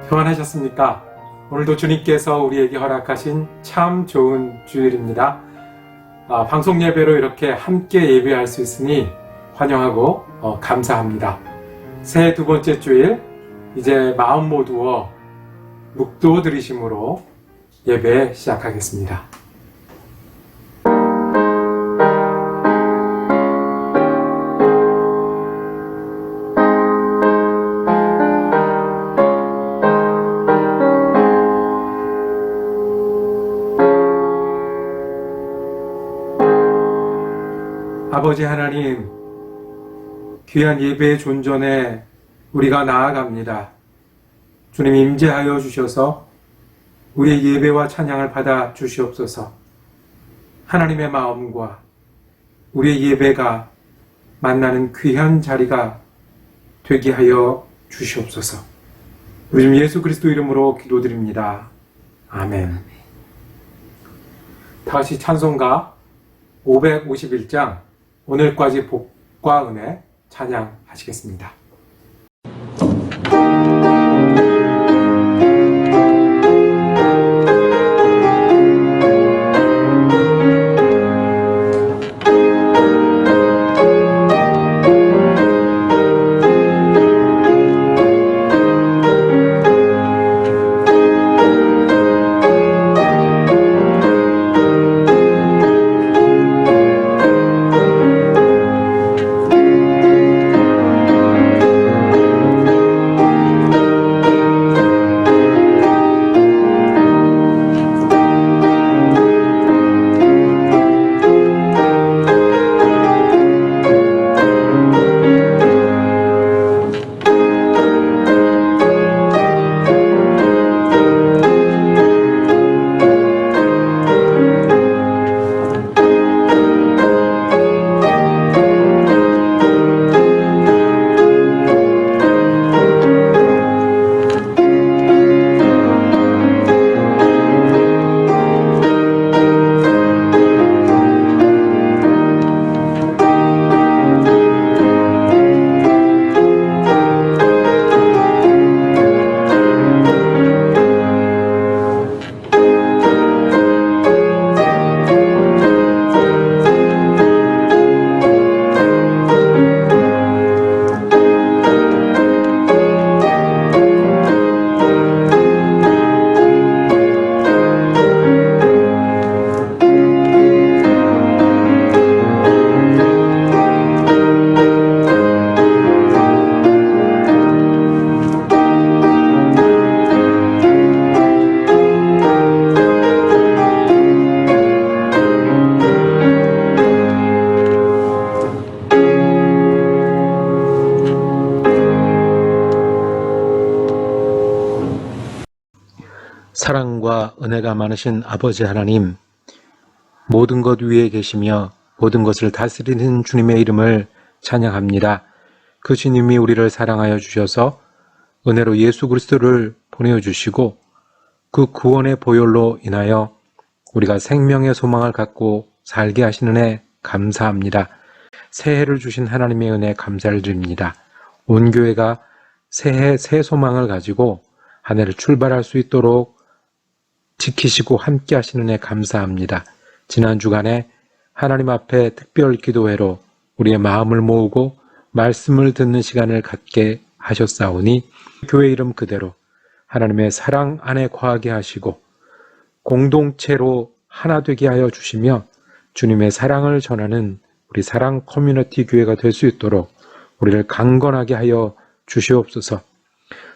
평안하셨습니까? 오늘도 주님께서 우리에게 허락하신 참 좋은 주일입니다. 방송 예배로 이렇게 함께 예배할 수 있으니 환영하고 감사합니다. 새해 두 번째 주일, 이제 마음 모두어 묵도 들이심으로 예배 시작하겠습니다. 아버지 하나님, 귀한 예배의 존전에 우리가 나아갑니다. 주님 임재하여 주셔서 우리의 예배와 찬양을 받아 주시옵소서. 하나님의 마음과 우리의 예배가 만나는 귀한 자리가 되게 하여 주시옵소서. 우리 주 예수 그리스도 이름으로 기도드립니다. 아멘. 다시 찬송가 551장 오늘까지 복과 은혜 찬양하시겠습니다. 사랑과 은혜가 많으신 아버지 하나님, 모든 것 위에 계시며 모든 것을 다스리는 주님의 이름을 찬양합니다. 그 주님이 우리를 사랑하여 주셔서 은혜로 예수 그리스도를 보내주시고 그 구원의 보혈로 인하여 우리가 생명의 소망을 갖고 살게 하시는 은혜 감사합니다. 새해를 주신 하나님의 은혜 감사를 드립니다. 온 교회가 새해 새 소망을 가지고 한 해를 출발할 수 있도록 지키시고 함께 하시는 애 감사합니다. 지난 주간에 하나님 앞에 특별 기도회로 우리의 마음을 모으고 말씀을 듣는 시간을 갖게 하셨사오니 교회 이름 그대로 하나님의 사랑 안에 거하게 하시고 공동체로 하나 되게 하여 주시며 주님의 사랑을 전하는 우리 사랑 커뮤니티 교회가 될 수 있도록 우리를 강건하게 하여 주시옵소서.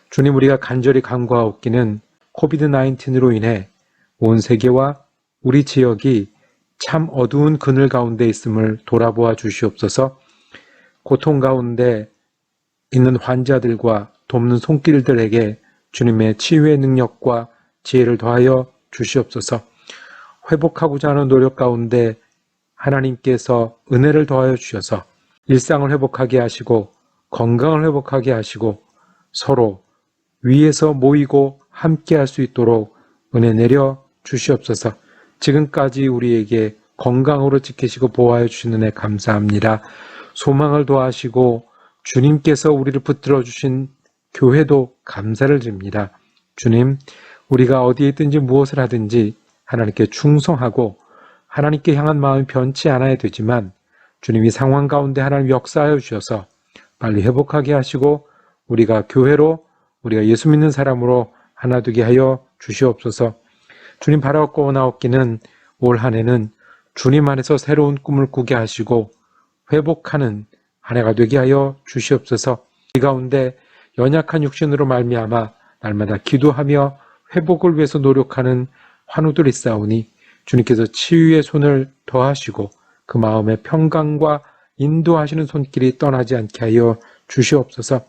주님, 우리가 간절히 간구하옵기는 코비드-19로 인해 온 세계와 우리 지역이 참 어두운 그늘 가운데 있음을 돌아보아 주시옵소서. 고통 가운데 있는 환자들과 돕는 손길들에게 주님의 치유의 능력과 지혜를 더하여 주시옵소서. 회복하고자 하는 노력 가운데 하나님께서 은혜를 더하여 주셔서 일상을 회복하게 하시고 건강을 회복하게 하시고 서로 위에서 모이고 함께 할 수 있도록 은혜 내려 주시옵소서. 지금까지 우리에게 건강으로 지키시고 보호하여 주시는 애 감사합니다. 소망을 도하시고 주님께서 우리를 붙들어 주신 교회도 감사를 드립니다. 주님, 우리가 어디에 있든지 무엇을 하든지 하나님께 충성하고 하나님께 향한 마음이 변치 않아야 되지만 주님이 상황 가운데 하나님 역사하여 주셔서 빨리 회복하게 하시고 우리가 교회로 우리가 예수 믿는 사람으로 하나 되게 하여 주시옵소서. 주님 바라옵고나옵기는 올 한 해는 주님 안에서 새로운 꿈을 꾸게 하시고 회복하는 한 해가 되게 하여 주시옵소서. 이 가운데 연약한 육신으로 말미암아 날마다 기도하며 회복을 위해서 노력하는 환우들이 있사오니 주님께서 치유의 손을 더하시고 그 마음의 평강과 인도하시는 손길이 떠나지 않게 하여 주시옵소서.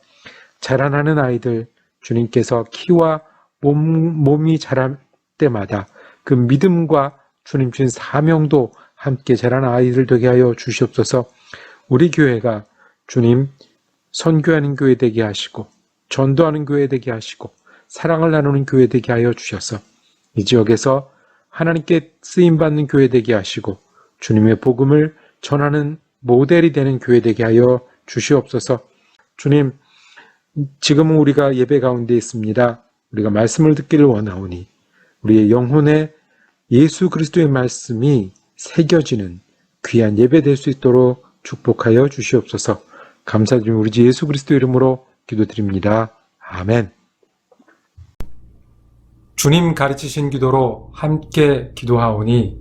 자라나는 아이들 주님께서 키와 몸이 자랄 때마다 그 믿음과 주님 주신 사명도 함께 자라는 아이들 되게 하여 주시옵소서. 우리 교회가 주님 선교하는 교회 되게 하시고 전도하는 교회 되게 하시고 사랑을 나누는 교회 되게 하여 주셔서 이 지역에서 하나님께 쓰임받는 교회 되게 하시고 주님의 복음을 전하는 모델이 되는 교회 되게 하여 주시옵소서. 주님, 지금은 우리가 예배 가운데 있습니다. 우리가 말씀을 듣기를 원하오니 우리의 영혼에 예수 그리스도의 말씀이 새겨지는 귀한 예배 될 수 있도록 축복하여 주시옵소서. 감사드리며 우리 주 예수 그리스도 이름으로 기도드립니다. 아멘. 주님 가르치신 기도로 함께 기도하오니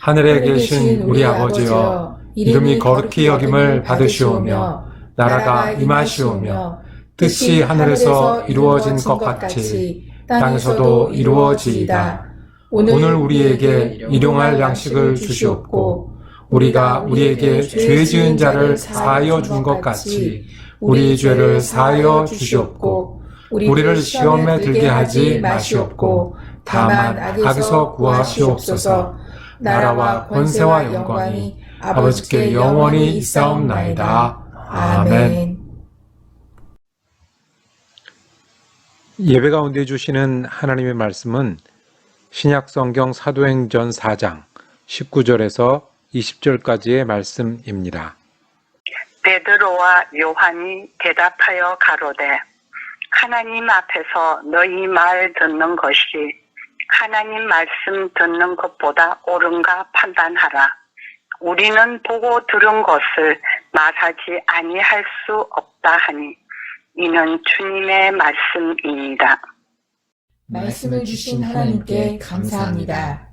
하늘에 계신 우리 아버지여 이름이 거룩히 여김을 받으시오며 나라가 임하시오며 뜻이 하늘에서 이루어진 것 같이 땅에서도 이루어지이다. 오늘 우리에게 일용할 양식을 주시옵고 우리가 우리에게 죄 지은 자를 사하여 준 것 같이 우리 죄를 사하여 주시옵고 우리를 시험에 들게 하지 마시옵고 다만 악에서 구하시옵소서. 나라와 권세와 영광이 아버지께 영원히 있사옵나이다. 아멘. 예배 가운데 주시는 하나님의 말씀은 신약성경 사도행전 4장 19절에서 20절까지의 말씀입니다. 베드로와 요한이 대답하여 가로되 하나님 앞에서 너희 말 듣는 것이 하나님 말씀 듣는 것보다 옳은가 판단하라. 우리는 보고 들은 것을 말하지 아니할 수 없다 하니 이는 주님의 말씀입니다. 말씀을 주신 하나님께 감사합니다.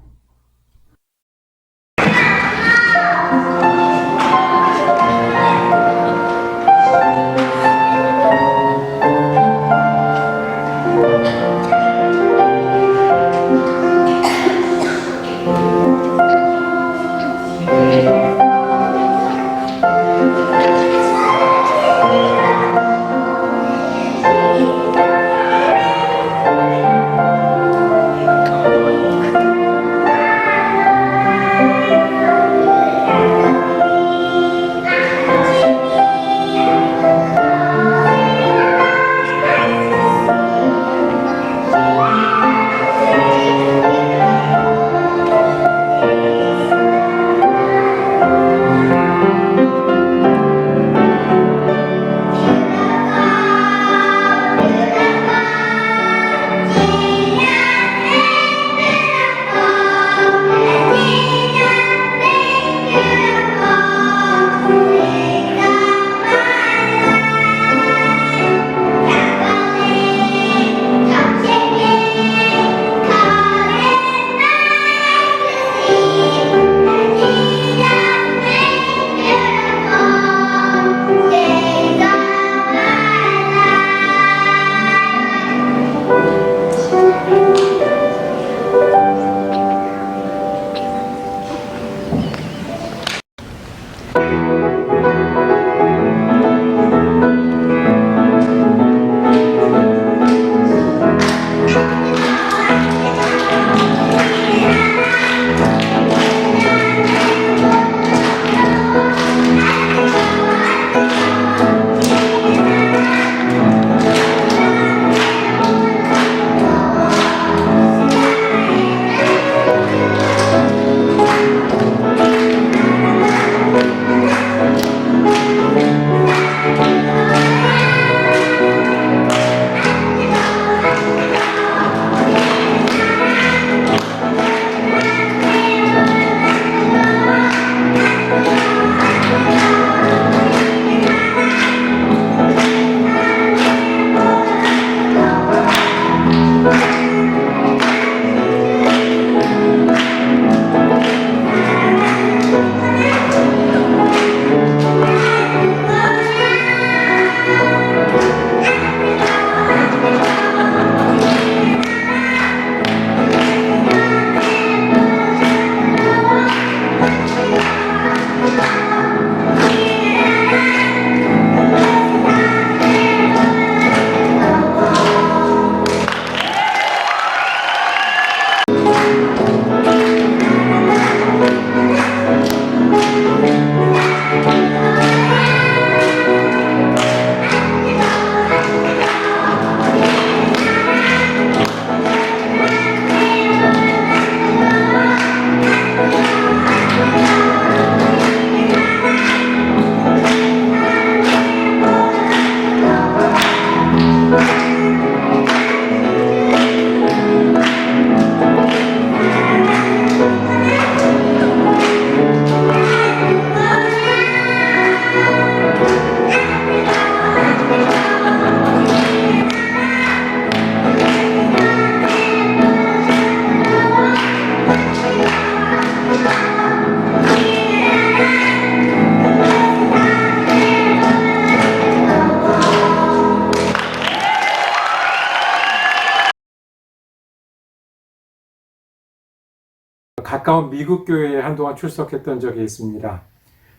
가까운 미국 교회에 한동안 출석했던 적이 있습니다.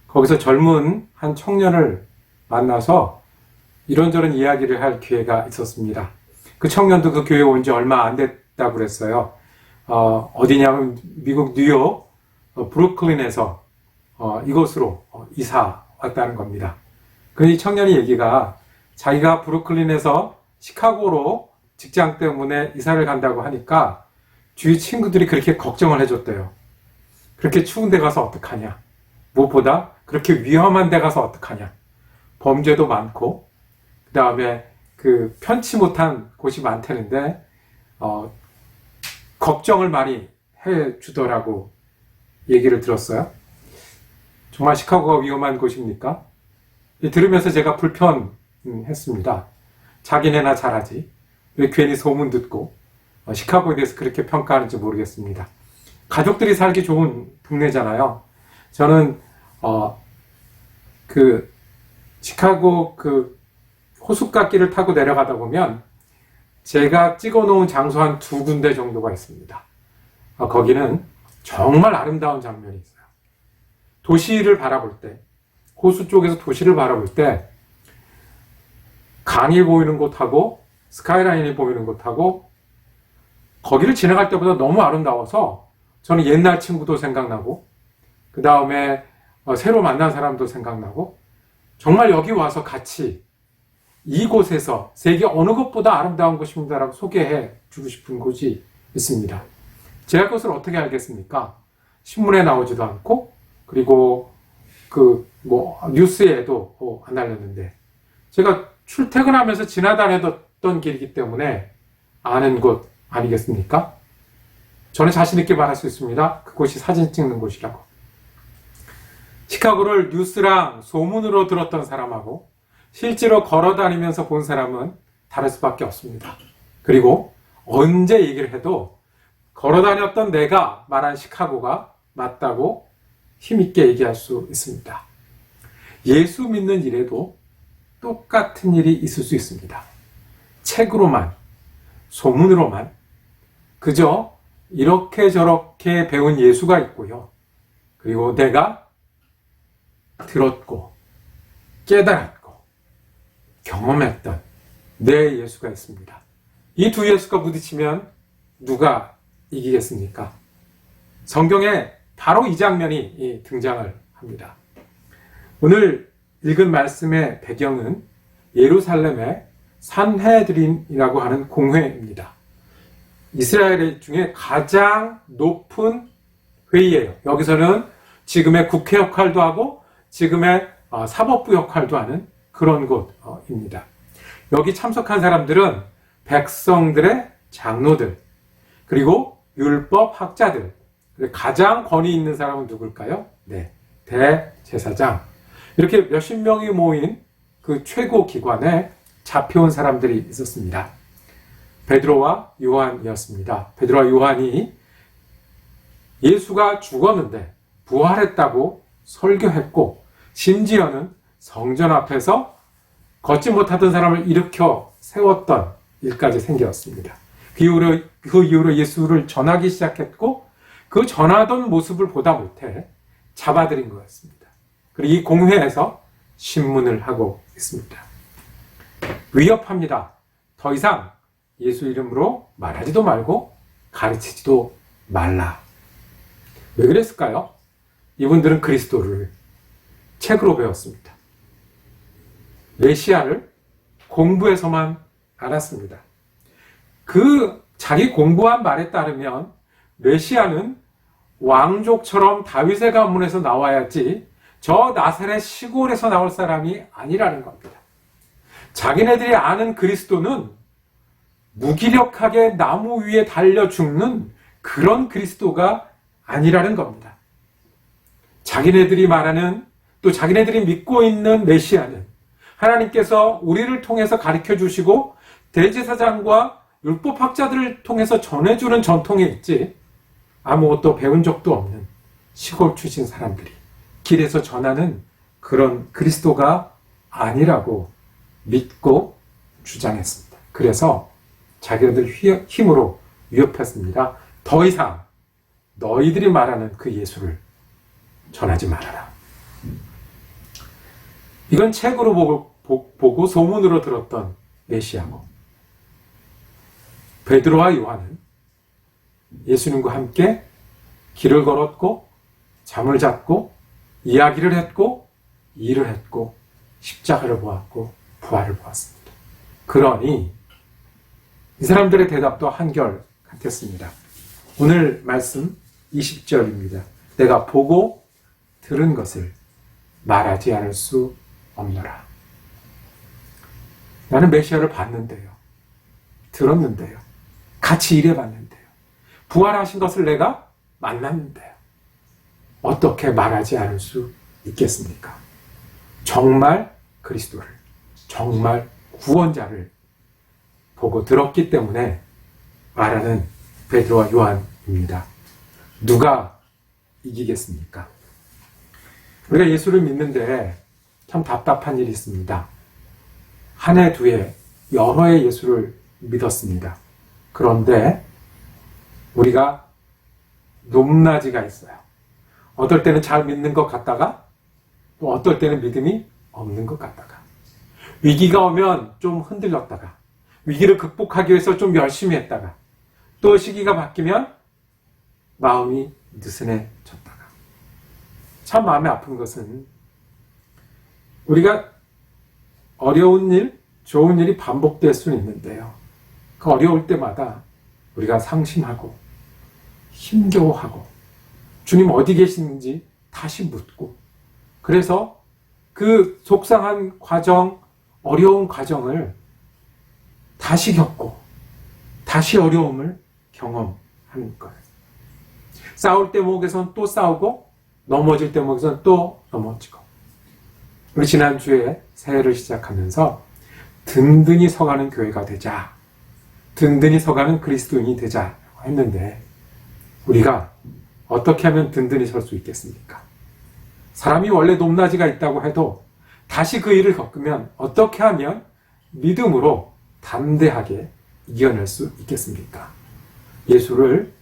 거기서 젊은 한 청년을 만나서 이런저런 이야기를 할 기회가 있었습니다. 그 청년도 그 교회에 온 지 얼마 안 됐다고 그랬어요. 어디냐면 미국 뉴욕 브루클린에서 이곳으로 이사 왔다는 겁니다. 이 청년의 얘기가 자기가 브루클린에서 시카고로 직장 때문에 이사를 간다고 하니까 주위 친구들이 그렇게 걱정을 해줬대요. 그렇게 추운 데 가서 어떡하냐. 무엇보다 그렇게 위험한 데 가서 어떡하냐. 범죄도 많고 그 다음에 그 편치 못한 곳이 많다는데 걱정을 많이 해주더라고 얘기를 들었어요. 정말 시카고가 위험한 곳입니까? 들으면서 제가 불편했습니다. 자기네나 잘하지. 왜 괜히 소문 듣고 시카고에 대해서 그렇게 평가하는지 모르겠습니다. 가족들이 살기 좋은 동네잖아요. 저는 그 시카고 그 호숫가길을 타고 내려가다 보면 제가 찍어놓은 장소 한 2군데 정도가 있습니다. 거기는 정말 아름다운 장면이 있어요. 도시를 바라볼 때, 호수 쪽에서 도시를 바라볼 때 강이 보이는 곳하고 스카이라인이 보이는 곳하고 거기를 지나갈 때보다 너무 아름다워서 저는 옛날 친구도 생각나고 그 다음에 새로 만난 사람도 생각나고 정말 여기 와서 같이 이곳에서 세계 어느 곳보다 아름다운 곳입니다라고 소개해 주고 싶은 곳이 있습니다. 제가 그것을 어떻게 알겠습니까? 신문에 나오지도 않고 그리고 뉴스에도 안 알렸는데 제가 출퇴근하면서 지나다녔던 길이기 때문에 아는 곳 아니겠습니까? 저는 자신 있게 말할 수 있습니다. 그곳이 사진 찍는 곳이라고. 시카고를 뉴스랑 소문으로 들었던 사람하고 실제로 걸어다니면서 본 사람은 다를 수밖에 없습니다. 그리고 언제 얘기를 해도 걸어다녔던 내가 말한 시카고가 맞다고 힘있게 얘기할 수 있습니다. 예수 믿는 일에도 똑같은 일이 있을 수 있습니다. 책으로만, 소문으로만, 그저 이렇게 저렇게 배운 예수가 있고요. 그리고 내가 들었고, 깨달았고, 경험했던 내 예수가 있습니다. 이 두 예수가 부딪히면 누가 이기겠습니까? 성경에 바로 이 장면이 등장을 합니다. 오늘 읽은 말씀의 배경은 예루살렘의 산헤드린이라고 하는 공회입니다. 이스라엘 중에 가장 높은 회의예요. 여기서는 지금의 국회 역할도 하고 지금의 사법부 역할도 하는 그런 곳입니다. 여기 참석한 사람들은 백성들의 장로들, 그리고 율법 학자들, 가장 권위 있는 사람은 누굴까요? 네, 대제사장. 이렇게 몇십 명이 모인 그 최고 기관에 잡혀온 사람들이 있었습니다. 베드로와 요한이었습니다. 베드로와 요한이 예수가 죽었는데 부활했다고 설교했고 심지어는 성전 앞에서 걷지 못하던 사람을 일으켜 세웠던 일까지 생겼습니다. 그 이후로 예수를 전하기 시작했고 그 전하던 모습을 보다 못해 잡아들인 거였습니다. 그리고 이 공회에서 신문을 하고 있습니다. 위협합니다. 더 이상 예수 이름으로 말하지도 말고 가르치지도 말라. 왜 그랬을까요? 이분들은 그리스도를 책으로 배웠습니다. 메시아를 공부해서만 알았습니다. 그 자기 공부한 말에 따르면 메시아는 왕족처럼 다윗의 가문에서 나와야지 저 나사렛 시골에서 나올 사람이 아니라는 겁니다. 자기네들이 아는 그리스도는 무기력하게 나무 위에 달려 죽는 그런 그리스도가 아니라는 겁니다. 자기네들이 말하는 또 자기네들이 믿고 있는 메시아는 하나님께서 우리를 통해서 가르쳐 주시고 대제사장과 율법학자들을 통해서 전해주는 전통에 있지 아무것도 배운 적도 없는 시골 출신 사람들이 길에서 전하는 그런 그리스도가 아니라고 믿고 주장했습니다. 그래서 자기네들 힘으로 위협했습니다. 더 이상 너희들이 말하는 그 예수를 전하지 말아라. 이건 책으로 보고 소문으로 들었던 메시아고, 베드로와 요한은 예수님과 함께 길을 걸었고 잠을 잤고 이야기를 했고 일을 했고 십자가를 보았고 부활을 보았습니다. 그러니 이 사람들의 대답도 한결 같았습니다. 오늘 말씀 20절입니다. 내가 보고 들은 것을 말하지 않을 수 없노라. 나는 메시아를 봤는데요. 들었는데요. 같이 일해봤는데요. 부활하신 것을 내가 만났는데요. 어떻게 말하지 않을 수 있겠습니까? 정말 그리스도를, 정말 구원자를 보고 들었기 때문에 말하는 베드로와 요한입니다. 누가 이기겠습니까? 우리가 예수를 믿는데 참 답답한 일이 있습니다. 한 해, 두 해, 여러 해 예수를 믿었습니다. 그런데 우리가 높낮이가 있어요. 어떨 때는 잘 믿는 것 같다가 또 어떨 때는 믿음이 없는 것 같다가 위기가 오면 좀 흔들렸다가 위기를 극복하기 위해서 좀 열심히 했다가 또 시기가 바뀌면 마음이 느슨해졌다가 참 마음이 아픈 것은 우리가 어려운 일, 좋은 일이 반복될 수는 있는데요. 그 어려울 때마다 우리가 상심하고 힘겨워하고 주님 어디 계시는지 다시 묻고 그래서 그 속상한 과정, 어려운 과정을 다시 겪고 다시 어려움을 경험하는 거예요. 싸울 대목에선 또 싸우고 넘어질 대목에선 또 넘어지고 우리 지난주에 새해를 시작하면서 든든히 서가는 교회가 되자, 든든히 서가는 그리스도인이 되자 했는데 우리가 어떻게 하면 든든히 설 수 있겠습니까? 사람이 원래 높낮이가 있다고 해도 다시 그 일을 겪으면 어떻게 하면 믿음으로 담대하게 이겨낼 수 있겠습니까? 예수를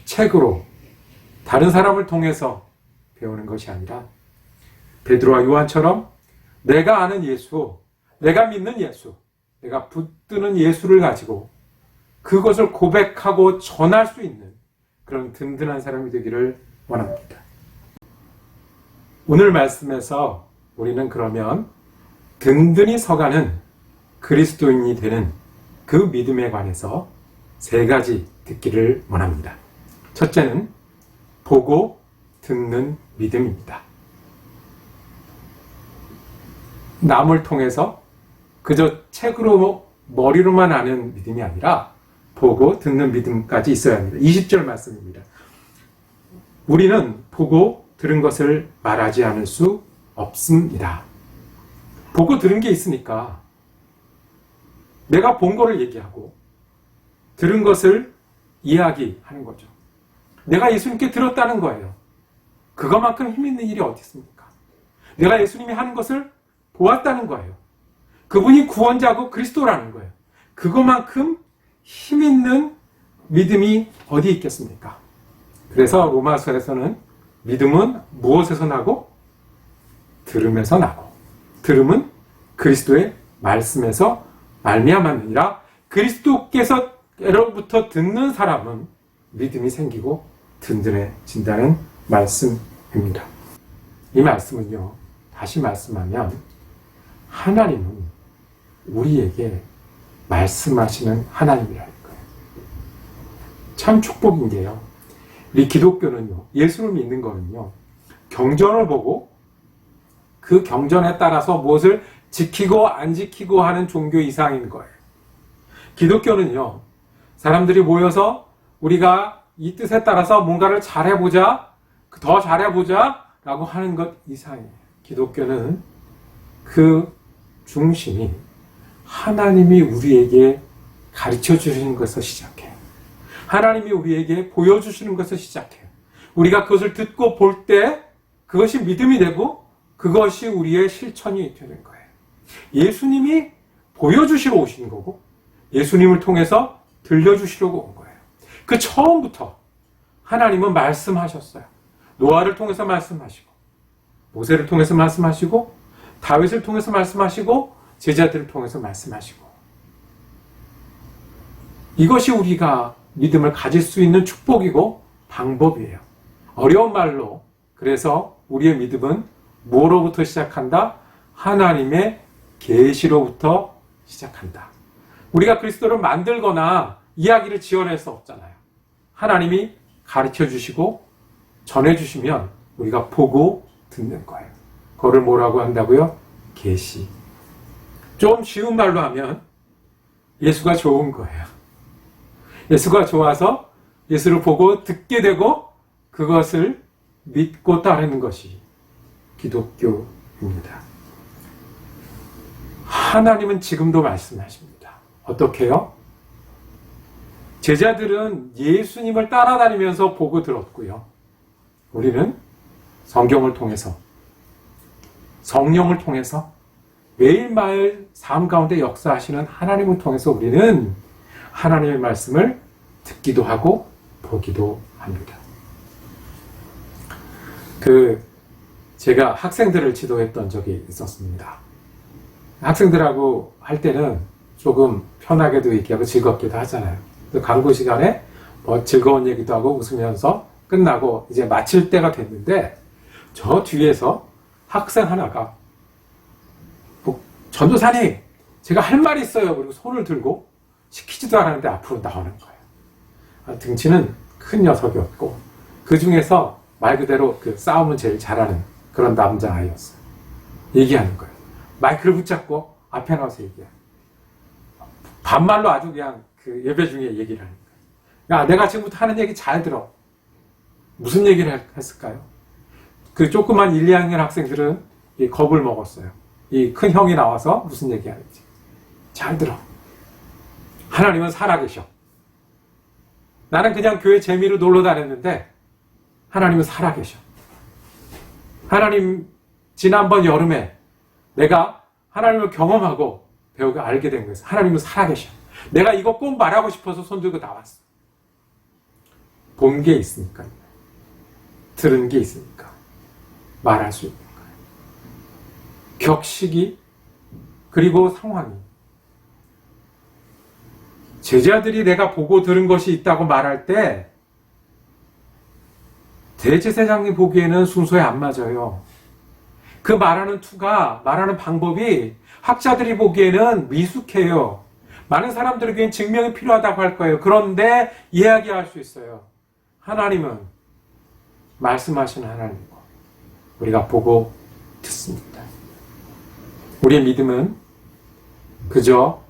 책으로 다른 사람을 통해서 배우는 것이 아니라 베드로와 요한처럼 내가 아는 예수, 내가 믿는 예수, 내가 붙드는 예수를 가지고 그것을 고백하고 전할 수 있는 그런 든든한 사람이 되기를 원합니다. 오늘 말씀에서 우리는 그러면 든든히 서가는 그리스도인이 되는 그 믿음에 관해서 세 가지 듣기를 원합니다. 첫째는 보고 듣는 믿음입니다. 남을 통해서 그저 책으로 머리로만 아는 믿음이 아니라 보고 듣는 믿음까지 있어야 합니다. 20절 말씀입니다. 우리는 보고 들은 것을 말하지 않을 수 없습니다. 보고 들은 게 있으니까 내가 본 거를 얘기하고 들은 것을 이야기하는 거죠. 내가 예수님께 들었다는 거예요. 그거만큼 힘 있는 일이 어디 있습니까? 내가 예수님이 하는 것을 보았다는 거예요. 그분이 구원자고 그리스도라는 거예요. 그거만큼 힘 있는 믿음이 어디 있겠습니까? 그래서 로마서에서는 믿음은 무엇에서 나고? 들음에서 나고, 들음은 그리스도의 말씀에서 말미암았느니라. 그리스도께서로부터 듣는 사람은 믿음이 생기고 든든해진다는 말씀입니다. 이 말씀은요, 다시 말씀하면 하나님은 우리에게 말씀하시는 하나님이라는 거예요. 참 축복인 게요. 우리 기독교는요, 예수를 믿는 거는요, 경전을 보고 그 경전에 따라서 무엇을 지키고 안 지키고 하는 종교 이상인 거예요. 기독교는요, 사람들이 모여서 우리가 이 뜻에 따라서 뭔가를 잘해보자, 더 잘해보자 라고 하는 것 이상이에요. 기독교는 그 중심이 하나님이 우리에게 가르쳐 주시는 것에서 시작해요. 하나님이 우리에게 보여주시는 것에서 시작해요. 우리가 그것을 듣고 볼 때 그것이 믿음이 되고 그것이 우리의 실천이 되는 거예요. 예수님이 보여주시러 오신 거고 예수님을 통해서 들려주시려고 온 거예요. 그 처음부터 하나님은 말씀하셨어요. 노아를 통해서 말씀하시고, 모세를 통해서 말씀하시고, 다윗을 통해서 말씀하시고, 제자들을 통해서 말씀하시고. 이것이 우리가 믿음을 가질 수 있는 축복이고 방법이에요. 어려운 말로, 그래서 우리의 믿음은 뭐로부터 시작한다? 하나님의 계시로부터 시작한다. 우리가 그리스도를 만들거나 이야기를 지어낼 수 없잖아요. 하나님이 가르쳐 주시고 전해 주시면 우리가 보고 듣는 거예요. 그거를 뭐라고 한다고요? 계시. 좀 쉬운 말로 하면 예수가 좋은 거예요. 예수가 좋아서 예수를 보고 듣게 되고 그것을 믿고 따르는 것이 기독교입니다. 하나님은 지금도 말씀하십니다. 어떻게 해요? 제자들은 예수님을 따라다니면서 보고 들었고요. 우리는 성경을 통해서, 성령을 통해서 매일매일 삶 가운데 역사하시는 하나님을 통해서 우리는 하나님의 말씀을 듣기도 하고 보기도 합니다. 제가 학생들을 지도했던 적이 있었습니다. 학생들하고 할 때는 조금 편하게도 얘기하고 즐겁기도 하잖아요. 강구 시간에 즐거운 얘기도 하고 웃으면서 끝나고 이제 마칠 때가 됐는데 저 뒤에서 학생 하나가 전도사님, 제가 할 말이 있어요. 그리고 손을 들고 시키지도 않았는데 앞으로 나오는 거예요. 등치는 큰 녀석이었고 그 중에서 말 그대로 그 싸움은 제일 잘하는 그런 남자아이였어요. 얘기하는 거예요. 마이크를 붙잡고 앞에 나와서 얘기해요. 반말로 아주 그냥 그 예배 중에 얘기를 하는 거예요. 야, 내가 지금부터 하는 얘기 잘 들어. 무슨 얘기를 했을까요? 그 조그만 1, 2학년 학생들은 이 겁을 먹었어요. 이 큰 형이 나와서 무슨 얘기 하는지. 잘 들어. 하나님은 살아계셔. 나는 그냥 교회 재미로 놀러 다녔는데 하나님은 살아계셔. 하나님, 지난번 여름에 내가 하나님을 경험하고 배우고 알게 된 거예요. 하나님은 살아계셔. 내가 이거 꼭 말하고 싶어서 손 들고 나왔어. 본 게 있으니까. 들은 게 있으니까. 말할 수 있는 거예요. 격식이, 그리고 상황이. 제자들이 내가 보고 들은 것이 있다고 말할 때 대제사장이 보기에는 순서에 안 맞아요. 그 말하는 투가, 말하는 방법이 학자들이 보기에는 미숙해요. 많은 사람들에게는 증명이 필요하다고 할 거예요. 그런데 이야기할 수 있어요. 하나님은 말씀하시는 하나님이고 우리가 보고 듣습니다. 우리의 믿음은 그저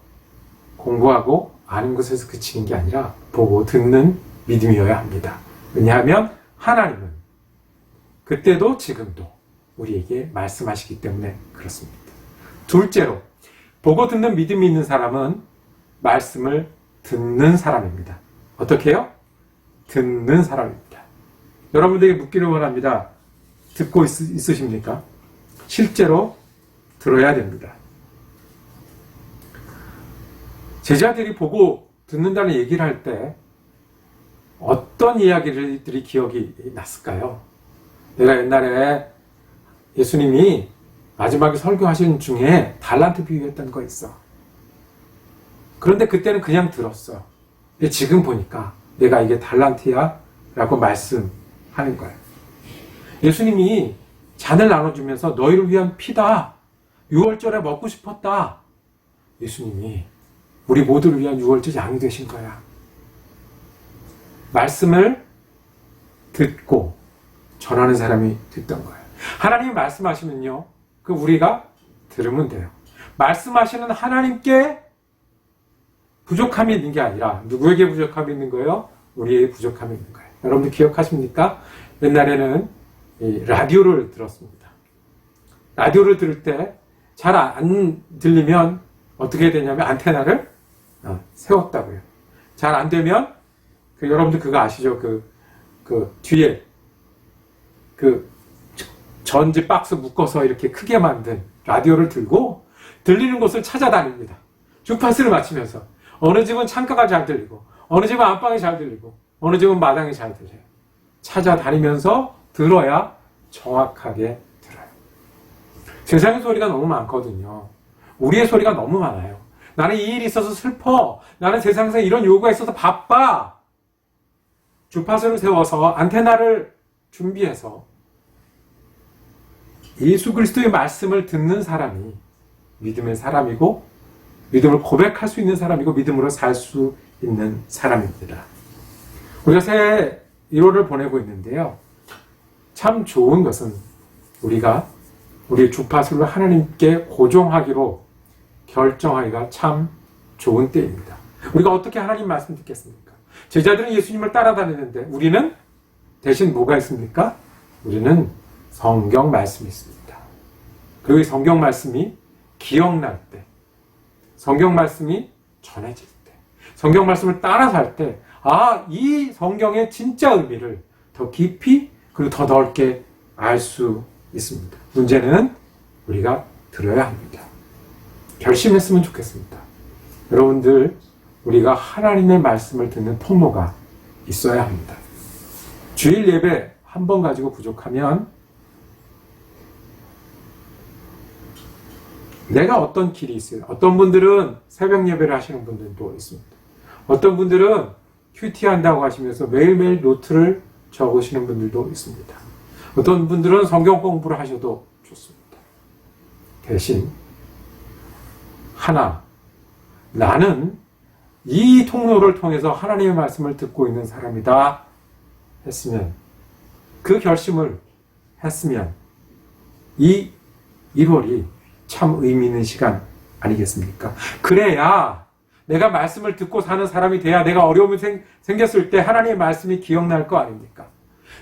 공부하고 아는 것에서 그치는 게 아니라 보고 듣는 믿음이어야 합니다. 왜냐하면 하나님은 그때도 지금도 우리에게 말씀하시기 때문에 그렇습니다. 둘째로, 보고 듣는 믿음이 있는 사람은 말씀을 듣는 사람입니다. 어떻게 해요? 듣는 사람입니다. 여러분들에게 묻기를 원합니다. 듣고 있으십니까? 실제로 들어야 됩니다. 제자들이 보고 듣는다는 얘기를 할 때 어떤 이야기들이 기억이 났을까요? 내가 옛날에 예수님이 마지막에 설교하신 중에 달란트 비유했던 거 있어. 그런데 그때는 그냥 들었어. 근데 지금 보니까 내가 이게 달란트야 라고 말씀하는 거예요. 예수님이 잔을 나눠주면서 너희를 위한 피다. 6월절에 먹고 싶었다. 예수님이 우리 모두를 위한 6월절 양이 되신 거야. 말씀을 듣고 전하는 사람이 됐던 거예요. 하나님이 말씀하시면요, 그 우리가 들으면 돼요. 말씀하시는 하나님께 부족함이 있는 게 아니라 누구에게 부족함이 있는 거예요? 우리에게 부족함이 있는 거예요. 여러분들 기억하십니까? 옛날에는 이 라디오를 들었습니다. 라디오를 들을 때 잘 안 들리면 어떻게 되냐면 안테나를 세웠다고요. 잘 안 되면 여러분들 그거 아시죠? 뒤에 전지 박스 묶어서 이렇게 크게 만든 라디오를 들고 들리는 곳을 찾아다닙니다. 주파수를 맞추면서 어느 집은 창가가 잘 들리고 어느 집은 안방이 잘 들리고 어느 집은 마당에 잘 들려요. 찾아다니면서 들어야 정확하게 들어요. 세상의 소리가 너무 많거든요. 우리의 소리가 너무 많아요. 나는 이 일이 있어서 슬퍼. 나는 세상에서 이런 요구가 있어서 바빠. 주파수를 세워서 안테나를 준비해서 예수 그리스도의 말씀을 듣는 사람이 믿음의 사람이고 믿음을 고백할 수 있는 사람이고 믿음으로 살 수 있는 사람입니다. 우리가 새 1월을 보내고 있는데요. 참 좋은 것은 우리가 우리의 주파수를 하나님께 고정하기로 결정하기가 참 좋은 때입니다. 우리가 어떻게 하나님 말씀 듣겠습니까? 제자들은 예수님을 따라다니는데 우리는 대신 뭐가 있습니까? 우리는 성경 말씀이 있습니다. 그리고 이 성경 말씀이 기억날 때, 성경 말씀이 전해질 때, 성경 말씀을 따라 살 때, 이 성경의 진짜 의미를 더 깊이 그리고 더 넓게 알 수 있습니다. 문제는 우리가 들어야 합니다. 결심했으면 좋겠습니다. 여러분들, 우리가 하나님의 말씀을 듣는 통로가 있어야 합니다. 주일 예배 한 번 가지고 부족하면 내가 어떤 길이 있어요. 어떤 분들은 새벽 예배를 하시는 분들도 있습니다. 어떤 분들은 큐티 한다고 하시면서 매일매일 노트를 적으시는 분들도 있습니다. 어떤 분들은 성경 공부를 하셔도 좋습니다. 대신 나는 이 통로를 통해서 하나님의 말씀을 듣고 있는 사람이다 했으면, 그 결심을 했으면 이 1월이 참 의미 있는 시간 아니겠습니까? 그래야 내가 말씀을 듣고 사는 사람이 돼야 내가 어려움이 생겼을 때 하나님의 말씀이 기억날 거 아닙니까?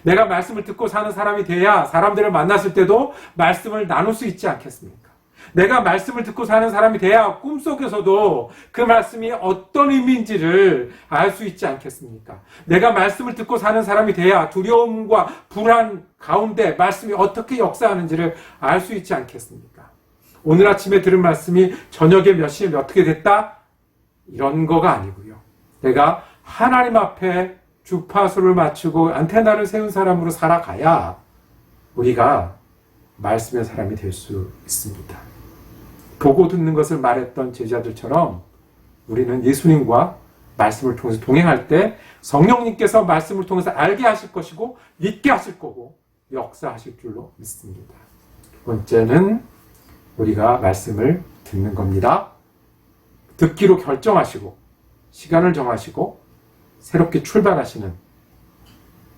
내가 말씀을 듣고 사는 사람이 돼야 사람들을 만났을 때도 말씀을 나눌 수 있지 않겠습니까? 내가 말씀을 듣고 사는 사람이 돼야 꿈속에서도 그 말씀이 어떤 의미인지를 알 수 있지 않겠습니까? 내가 말씀을 듣고 사는 사람이 돼야 두려움과 불안 가운데 말씀이 어떻게 역사하는지를 알 수 있지 않겠습니까? 오늘 아침에 들은 말씀이 저녁에 몇 시에 어떻게 됐다? 이런 거가 아니고요. 내가 하나님 앞에 주파수를 맞추고 안테나를 세운 사람으로 살아가야 우리가 말씀의 사람이 될 수 있습니다. 보고 듣는 것을 말했던 제자들처럼 우리는 예수님과 말씀을 통해서 동행할 때 성령님께서 말씀을 통해서 알게 하실 것이고 믿게 하실 거고 역사하실 줄로 믿습니다. 두 번째는 우리가 말씀을 듣는 겁니다. 듣기로 결정하시고 시간을 정하시고 새롭게 출발하시는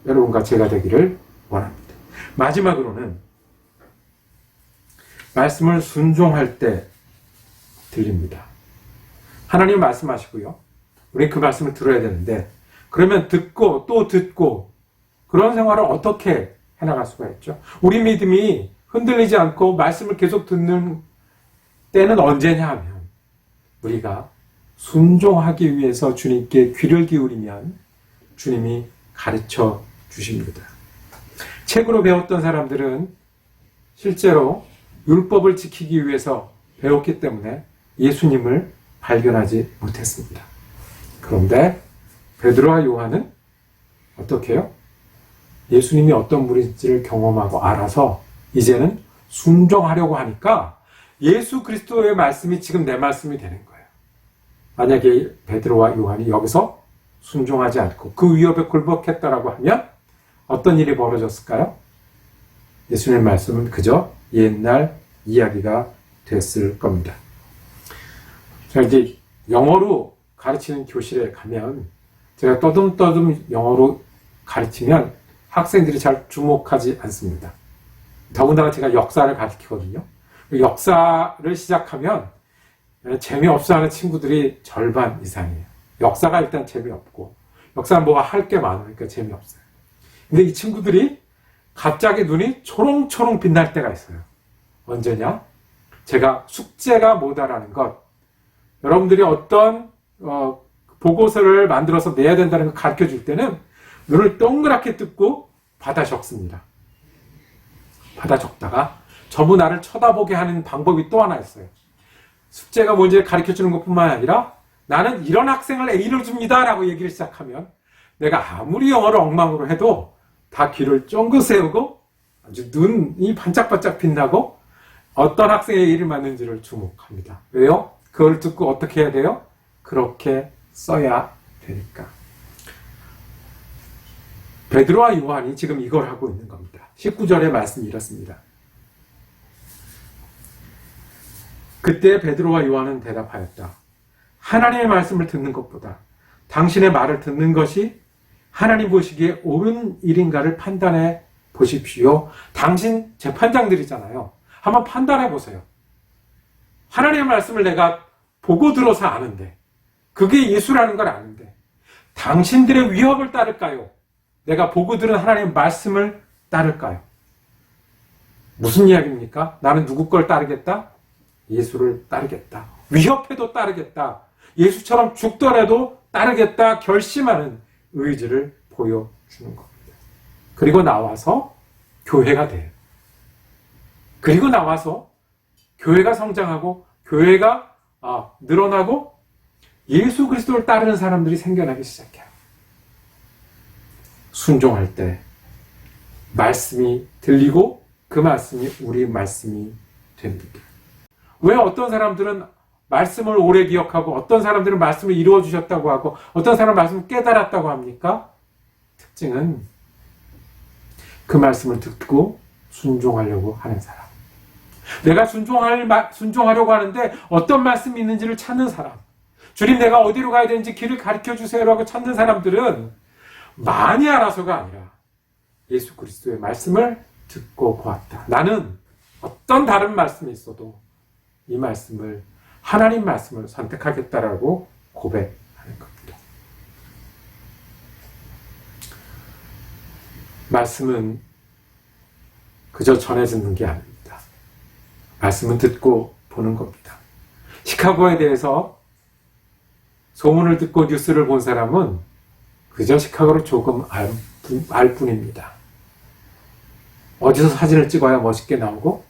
여러분과 제가 되기를 원합니다. 마지막으로는 말씀을 순종할 때 들립니다. 하나님 말씀하시고요. 우리 그 말씀을 들어야 되는데, 그러면 듣고 또 듣고 그런 생활을 어떻게 해나갈 수가 있죠? 우리 믿음이 흔들리지 않고 말씀을 계속 듣는 때는 언제냐 하면 우리가 순종하기 위해서 주님께 귀를 기울이면 주님이 가르쳐 주십니다. 책으로 배웠던 사람들은 실제로 율법을 지키기 위해서 배웠기 때문에 예수님을 발견하지 못했습니다. 그런데 베드로와 요한은 어떻게 해요? 예수님이 어떤 분인지를 경험하고 알아서 이제는 순종하려고 하니까 예수 그리스도의 말씀이 지금 내 말씀이 되는 거예요. 만약에 베드로와 요한이 여기서 순종하지 않고 그 위협에 굴복했다라고 하면 어떤 일이 벌어졌을까요? 예수님의 말씀은 그저 옛날 이야기가 됐을 겁니다. 자, 이제 영어로 가르치는 교실에 가면 제가 떠듬떠듬 영어로 가르치면 학생들이 잘 주목하지 않습니다. 더군다나 제가 역사를 가르치거든요. 역사를 시작하면 재미없어 하는 친구들이 절반 이상이에요. 역사가 일단 재미없고 역사는 뭐가 할 게 많으니까 재미없어요. 근데 이 친구들이 갑자기 눈이 초롱초롱 빛날 때가 있어요. 언제냐? 제가 숙제가 뭐다라는 것, 여러분들이 어떤 보고서를 만들어서 내야 된다는 걸 가르쳐 줄 때는 눈을 동그랗게 뜨고 받아 적습니다. 받아 적다가 저분 나를 쳐다보게 하는 방법이 또 하나 있어요. 숙제가 뭔지를 가르쳐 주는 것뿐만 아니라 나는 이런 학생을 A를 줍니다 라고 얘기를 시작하면 내가 아무리 영어를 엉망으로 해도 다 귀를 쫑긋 세우고 아주 눈이 반짝반짝 빛나고 어떤 학생의 일을 맞는지를 주목합니다. 왜요? 그걸 듣고 어떻게 해야 돼요? 그렇게 써야 되니까. 베드로와 요한이 지금 이걸 하고 있는 겁니다. 19절의 말씀이 이렇습니다. 그때 베드로와 요한은 대답하였다. 하나님의 말씀을 듣는 것보다 당신의 말을 듣는 것이 하나님 보시기에 옳은 일인가를 판단해 보십시오. 당신 재판장들이잖아요. 한번 판단해 보세요. 하나님의 말씀을 내가 보고 들어서 아는데, 그게 예수라는 걸 아는데, 당신들의 위협을 따를까요? 내가 보고 들은 하나님의 말씀을 따를까요? 무슨 이야기입니까? 나는 누구 걸 따르겠다? 예수를 따르겠다. 위협해도 따르겠다. 예수처럼 죽더라도 따르겠다 결심하는 의지를 보여주는 겁니다. 그리고 나와서 교회가 돼요. 그리고 나와서 교회가 성장하고 교회가 늘어나고 예수 그리스도를 따르는 사람들이 생겨나기 시작해요. 순종할 때 말씀이 들리고 그 말씀이 우리 말씀이 됩니다. 왜 어떤 사람들은 말씀을 오래 기억하고 어떤 사람들은 말씀을 이루어 주셨다고 하고 어떤 사람은 말씀을 깨달았다고 합니까? 특징은 그 말씀을 듣고 순종하려고 하는 사람. 내가 순종하려고 하는데 어떤 말씀이 있는지를 찾는 사람. 주님, 내가 어디로 가야 되는지 길을 가르쳐 주세요라고 찾는 사람들은 많이 알아서가 아니라 예수 그리스도의 말씀을 듣고 보았다. 나는 어떤 다른 말씀이 있어도 이 말씀을, 하나님 말씀을 선택하겠다라고 고백하는 겁니다. 말씀은 그저 전해 듣는 게 아닙니다. 말씀은 듣고 보는 겁니다. 시카고에 대해서 소문을 듣고 뉴스를 본 사람은 그저 시카고를 조금 알 뿐입니다. 어디서 사진을 찍어야 멋있게 나오고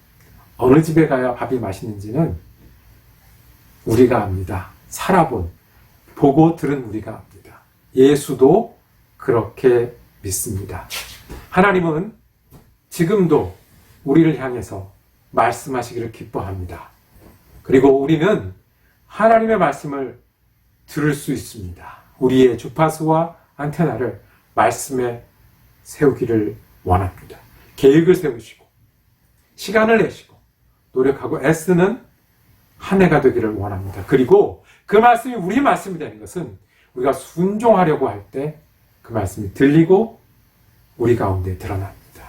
어느 집에 가야 밥이 맛있는지는 우리가 압니다. 살아본, 보고 들은 우리가 압니다. 예수도 그렇게 믿습니다. 하나님은 지금도 우리를 향해서 말씀하시기를 기뻐합니다. 그리고 우리는 하나님의 말씀을 들을 수 있습니다. 우리의 주파수와 안테나를 말씀에 세우기를 원합니다. 계획을 세우시고 시간을 내시고 노력하고 애쓰는 한 해가 되기를 원합니다. 그리고 그 말씀이 우리 말씀이 되는 것은 우리가 순종하려고 할 때 그 말씀이 들리고 우리 가운데 드러납니다.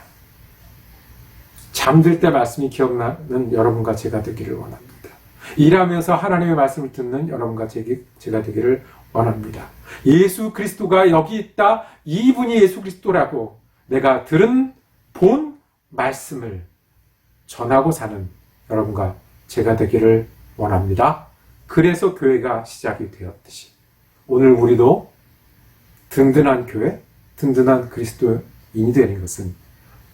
잠들 때 말씀이 기억나는 여러분과 제가 되기를 원합니다. 일하면서 하나님의 말씀을 듣는 여러분과 제가 되기를 원합니다. 예수 그리스도가 여기 있다. 이분이 예수 그리스도라고 내가 본 말씀을 전하고 사는 여러분과 제가 되기를 원합니다. 그래서 교회가 시작이 되었듯이 오늘 우리도 든든한 교회, 든든한 그리스도인이 되는 것은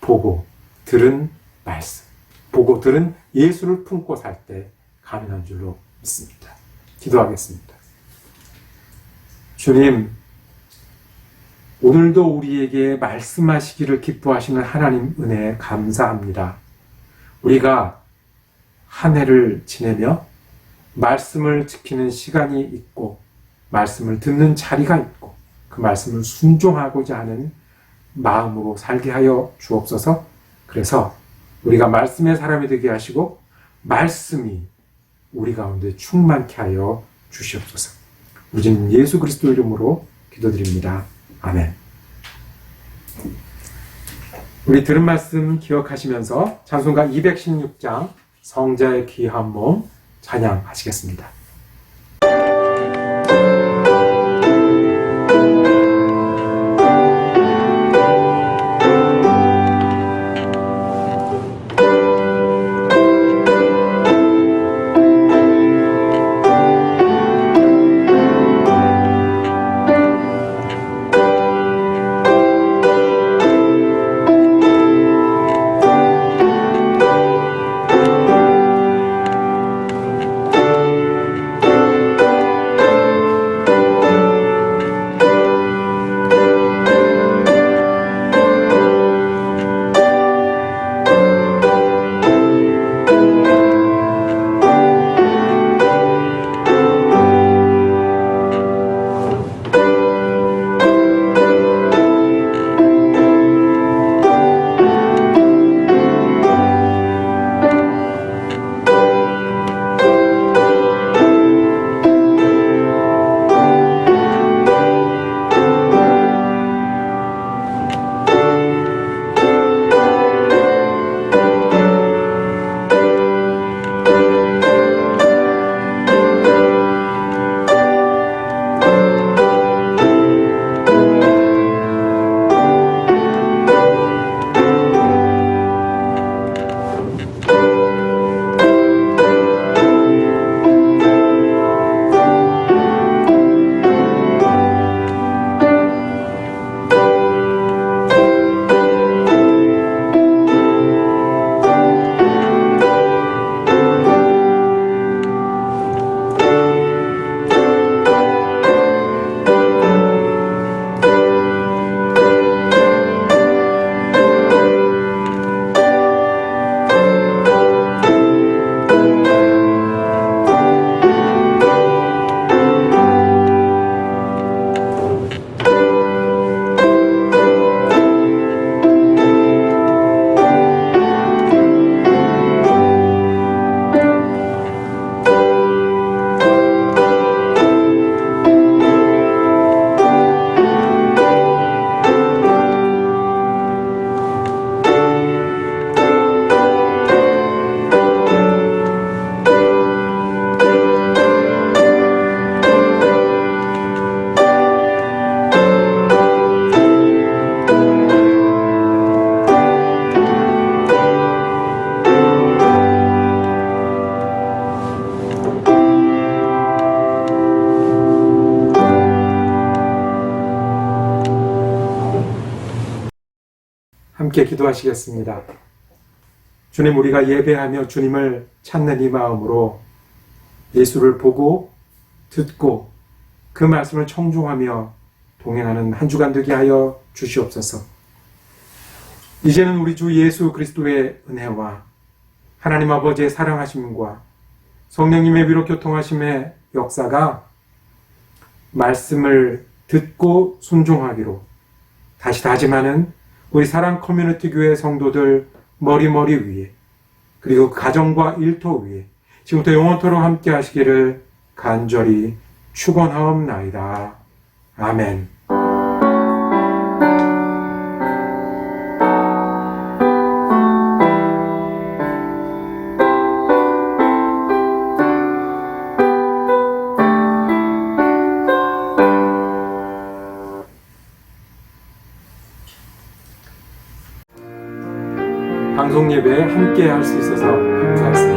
보고 들은 말씀, 보고 들은 예수를 품고 살 때 가능한 줄로 믿습니다. 기도하겠습니다. 주님, 오늘도 우리에게 말씀하시기를 기뻐하시는 하나님 은혜에 감사합니다. 우리가 한 해를 지내며 말씀을 지키는 시간이 있고 말씀을 듣는 자리가 있고 그 말씀을 순종하고자 하는 마음으로 살게 하여 주옵소서. 그래서 우리가 말씀의 사람이 되게 하시고 말씀이 우리 가운데 충만케 하여 주시옵소서. 우리 주님 예수 그리스도 이름으로 기도드립니다. 아멘. 우리 들은 말씀 기억하시면서 찬송가 216장 성자의 귀한 몸 찬양하시겠습니다. 함께 기도하시겠습니다. 주님, 우리가 예배하며 주님을 찾는 이 마음으로 예수를 보고 듣고 그 말씀을 청중하며 동행하는 한 주간 되게 하여 주시옵소서. 이제는 우리 주 예수 그리스도의 은혜와 하나님 아버지의 사랑하심과 성령님의 위로 교통하심의 역사가 말씀을 듣고 순종하기로 다시 다짐하는 우리 사랑 커뮤니티 교회 성도들 머리머리 위에, 그리고 가정과 일터 위에 지금부터 영원토록 함께 하시기를 간절히 축원하옵나이다. 아멘. 방송 예배에 함께 할 수 있어서 감사했습니다.